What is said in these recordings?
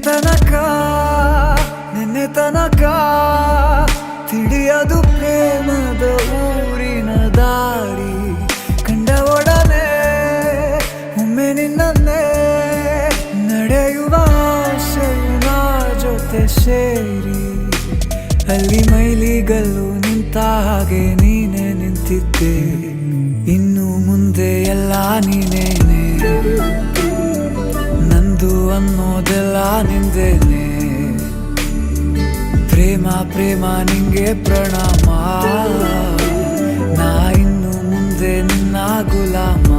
ತನಕ ನಿನ್ನೆ ತನಕ ತಿಳಿಯದು ಪ್ರೇಮದ ಊರಿನ ದಾರಿ ಕಂಡ ಒಡನೆ ಒಮ್ಮೆ ನಿನ್ನೇ ನಡೆಯುವ ಆಸೆಯ ಜೊತೆ ಸೇರಿ ಅಲ್ಲಿ ಮೈಲಿಗಲ್ಲು ನಿಂತ ಹಾಗೆ ನೀನೆ ನಿಂತಿದ್ದೆ ಇನ್ನು ಮುಂದೆ ಎಲ್ಲ ನೀನೇನೆ ನಂದು ಅನ್ನೋದೆಲ್ಲ ನಿಂದೇನೆ ಪ್ರೇಮ ಪ್ರೇಮ ನಿಂಗೆ ಪ್ರಣಾಮ ನಾ ಇನ್ನು ಮುಂದೆ ನಿನ್ನ ಗುಲಾಮ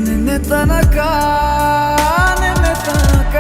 ನಿನ್ನೆ ತನಕ ನಿನ್ನೆ ತನಕ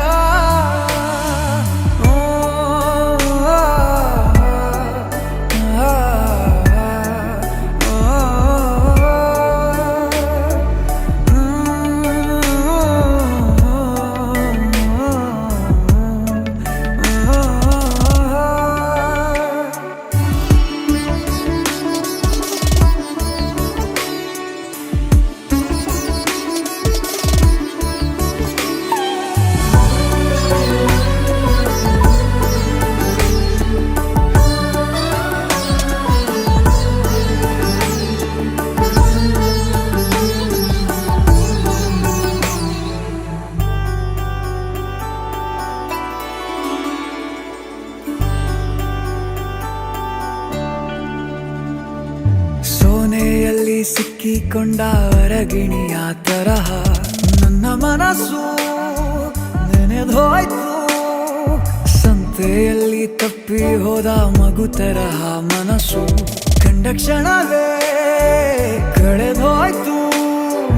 ಸೋನೆಯಲ್ಲಿ ಸಿಕ್ಕಿಕೊಂಡ ಹೊರಗಿಣಿಯ ತರಹ ನನ್ನ ಮನಸ್ಸು ನೆನೆದೋಯ್ತು ಸಂತೆಯಲ್ಲಿ ತಪ್ಪಿ ಹೋದ ಮಗು ತರಹ ಮನಸ್ಸು ಕಂಡ ಕ್ಷಣವೇ ಕಳೆದೋಯ್ತು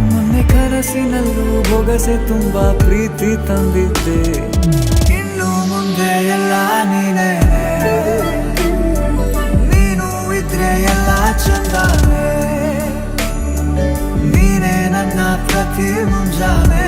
ಮೊನ್ನೆ ಕನಸಿನಲ್ಲೂ ಬೊಗಸೆ ತುಂಬಾ ಪ್ರೀತಿ ತಂದಿದ್ದೆ ಇನ್ನು ಮುಂದೆ ಎಲ್ಲ ನೀನೇ ಎಲ್ಲ ಚಂದಾನೆ ನೀನೇ ನನ್ನ ಪ್ರತಿ ಮುಂಜಾನೆ